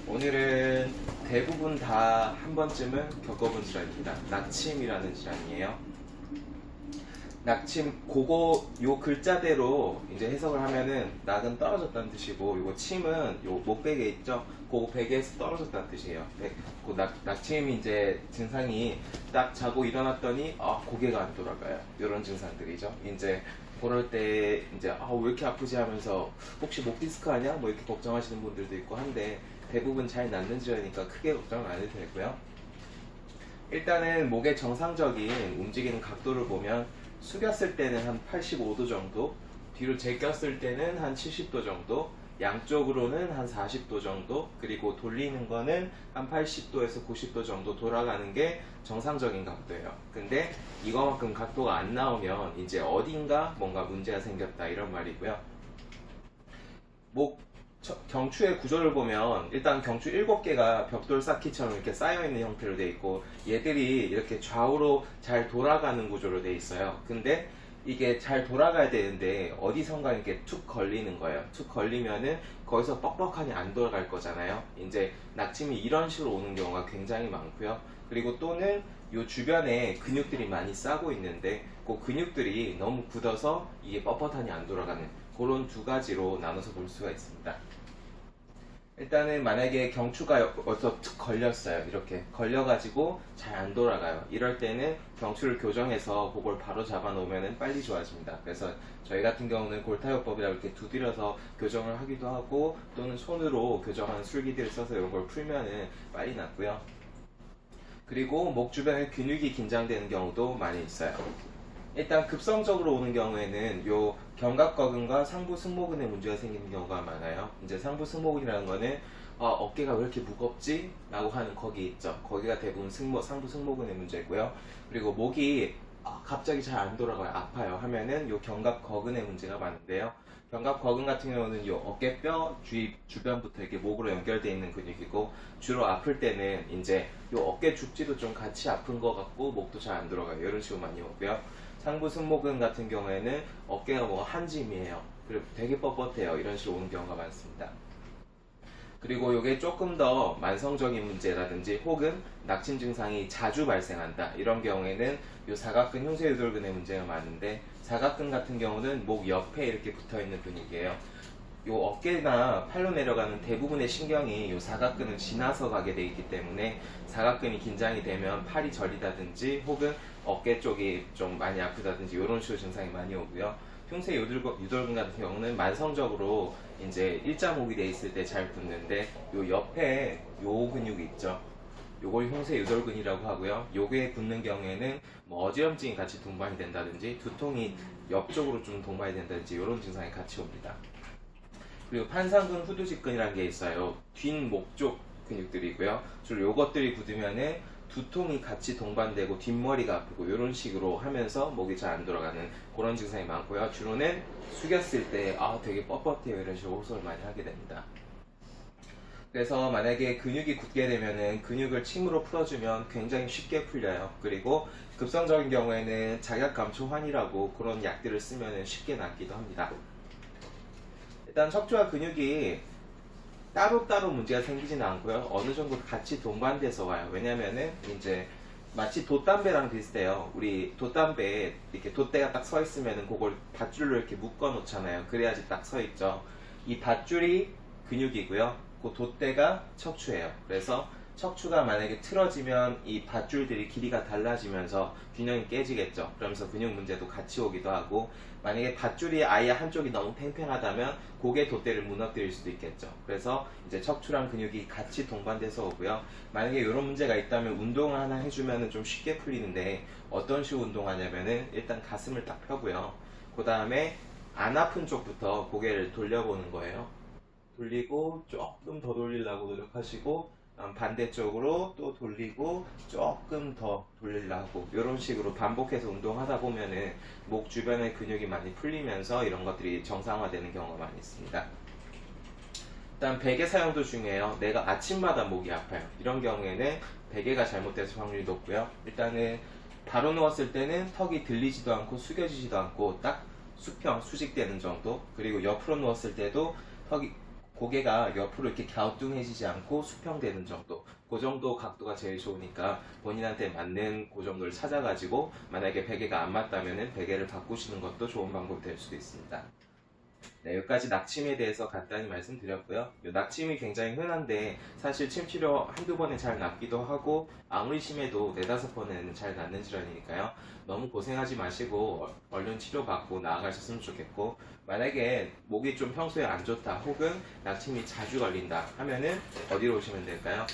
오늘은 대부분 다 한 번쯤은 겪어본 질환입니다. 낙침이라는 질환이에요. 낙침, 요 글자대로 이제 해석을 하면은 낙은 떨어졌다는 뜻이고, 요거 침은 요 목베개 있죠? 그 베개에서 떨어졌다는 뜻이에요. 그 낙침이 이제 증상이 딱 자고 일어났더니, 고개가 안 돌아가요. 이런 증상들이죠. 이제 그럴 때 이제 왜 이렇게 아프지 하면서 혹시 목 디스크 아니야? 뭐 이렇게 걱정하시는 분들도 있고 한데, 대부분 잘 낫는 질환이니까 크게 걱정 안 해도 되고요. 일단은 목의 정상적인 움직이는 각도를 보면 숙였을 때는 한 85도 정도, 뒤로 제꼈을 때는 한 70도 정도, 양쪽으로는 한 40도 정도, 그리고 돌리는 거는 한 80도에서 90도 정도 돌아가는 게 정상적인 각도예요. 근데 이거만큼 각도가 안 나오면 이제 어딘가 뭔가 문제가 생겼다 이런 말이고요. 목 경추의 구조를 보면 일단 경추 7개가 벽돌 쌓기처럼 이렇게 쌓여있는 형태로 되어 있고, 얘들이 이렇게 좌우로 잘 돌아가는 구조로 되어 있어요. 근데 이게 잘 돌아가야 되는데 어디선가 이렇게 툭 걸리는 거예요. 툭 걸리면은 거기서 뻑뻑하니 안 돌아갈 거잖아요. 이제 낙침이 이런 식으로 오는 경우가 굉장히 많고요. 그리고 또는 이 주변에 근육들이 많이 싸고 있는데 그 근육들이 너무 굳어서 이게 뻣뻣하니 안 돌아가는, 그런 두 가지로 나눠서 볼 수가 있습니다. 일단은 만약에 경추가 어디서 툭 걸렸어요. 이렇게 걸려가지고 잘 안 돌아가요. 이럴 때는 경추를 교정해서 그걸 바로 잡아 놓으면 빨리 좋아집니다. 그래서 저희 같은 경우는 골타요법이라고 이렇게 두드려서 교정을 하기도 하고, 또는 손으로 교정하는 술기들을 써서 이런 걸 풀면은 빨리 낫고요. 그리고 목 주변에 근육이 긴장되는 경우도 많이 있어요. 일단 급성적으로 오는 경우에는 요 견갑거근과 상부 승모근에 문제가 생기는 경우가 많아요. 이제 상부 승모근이라는 거는 어깨가 왜 이렇게 무겁지? 라고 하는 거기 있죠. 거기가 대부분 상부 승모근의 문제고요. 그리고 목이 갑자기 잘 안 돌아가요. 아파요. 하면은 요 견갑거근의 문제가 많은데요. 견갑거근 같은 경우는 요 어깨뼈 주변부터 이렇게 목으로 연결되어 있는 근육이고, 주로 아플 때는 이제 요 어깨 죽지도 좀 같이 아픈 것 같고 목도 잘 안 돌아가요. 이런 식으로 많이 오고요. 상부 승모근 같은 경우에는 어깨가 뭐가 한 짐이에요. 그리고 되게 뻣뻣해요. 이런 식으로 오는 경우가 많습니다. 그리고 이게 조금 더 만성적인 문제라든지 혹은 낙침 증상이 자주 발생한다 이런 경우에는 이 사각근 흉쇄유돌근의 문제가 많은데, 사각근 같은 경우는 목 옆에 이렇게 붙어있는 근육이에요. 요 어깨나 팔로 내려가는 대부분의 신경이 요 사각근을 지나서 가게 되어 있기 때문에, 사각근이 긴장이 되면 팔이 저리다든지 혹은 어깨 쪽이 좀 많이 아프다든지 이런 식으로 증상이 많이 오고요. 흉쇄 유돌근 같은 경우는 만성적으로 이제 일자목이 돼 있을 때 잘 붙는데, 요 옆에 요 근육이 있죠. 요걸 흉쇄 유돌근이라고 하고요. 요게 붙는 경우에는 뭐 어지럼증이 같이 동반이 된다든지 두통이 옆쪽으로 좀 동반이 된다든지 이런 증상이 같이 옵니다. 그리고 판상근 후두직근이라는 게 있어요. 뒷목 쪽 근육들이고요. 주로 요것들이 굳으면은 두통이 같이 동반되고 뒷머리가 아프고 이런 식으로 하면서 목이 잘 안 돌아가는 그런 증상이 많고요. 주로는 숙였을 때 되게 뻣뻣해요 이런 식으로 호소를 많이 하게 됩니다. 그래서 만약에 근육이 굳게 되면은 근육을 침으로 풀어주면 굉장히 쉽게 풀려요. 그리고 급성적인 경우에는 작약감초환이라고 그런 약들을 쓰면 쉽게 낫기도 합니다. 일단 척추와 근육이 따로따로 문제가 생기지는 않고요. 어느 정도 같이 동반돼서 와요. 왜냐면은 이제 마치 돛담배랑 비슷해요. 우리 돛담배에 이렇게 돛대가 딱 서 있으면은 그걸 밧줄로 이렇게 묶어 놓잖아요. 그래야지 딱 서 있죠. 이 밧줄이 근육이고요. 그 돛대가 척추예요. 그래서 척추가 만약에 틀어지면 이 밧줄들이 길이가 달라지면서 균형이 깨지겠죠. 그러면서 근육 문제도 같이 오기도 하고, 만약에 밧줄이 아예 한쪽이 너무 팽팽하다면 고개 돛대를 무너뜨릴 수도 있겠죠. 그래서 이제 척추랑 근육이 같이 동반돼서 오고요. 만약에 이런 문제가 있다면 운동을 하나 해주면 좀 쉽게 풀리는데, 어떤 식으로 운동하냐면은 일단 가슴을 딱 펴고요. 그 다음에 안 아픈 쪽부터 고개를 돌려보는 거예요. 돌리고 조금 더 돌리려고 노력하시고, 반대쪽으로 또 돌리고 조금 더 돌리려고, 이런 식으로 반복해서 운동하다 보면은 목 주변의 근육이 많이 풀리면서 이런 것들이 정상화되는 경우가 많이 있습니다. 일단 베개 사용도 중요해요. 내가 아침마다 목이 아파요. 이런 경우에는 베개가 잘못돼서 확률이 높고요. 일단은 바로 누웠을 때는 턱이 들리지도 않고 숙여지지도 않고 딱 수직되는 정도. 그리고 옆으로 누웠을 때도 턱이 고개가 옆으로 이렇게 갸우뚱해지지 않고 수평되는 정도, 그 정도 각도가 제일 좋으니까 본인한테 맞는 그 정도를 찾아가지고 만약에 베개가 안 맞다면은 베개를 바꾸시는 것도 좋은 방법이 될 수도 있습니다. 네, 여기까지 낙침에 대해서 간단히 말씀드렸고요. 이 낙침이 굉장히 흔한데 사실 침 치료 한두 번에 잘 낫기도 하고 아무리 심해도 네다섯 번에는 잘 낫는 질환이니까요. 너무 고생하지 마시고 얼른 치료받고 나아가셨으면 좋겠고, 만약에 목이 좀 평소에 안 좋다 혹은 낙침이 자주 걸린다 하면은 어디로 오시면 될까요?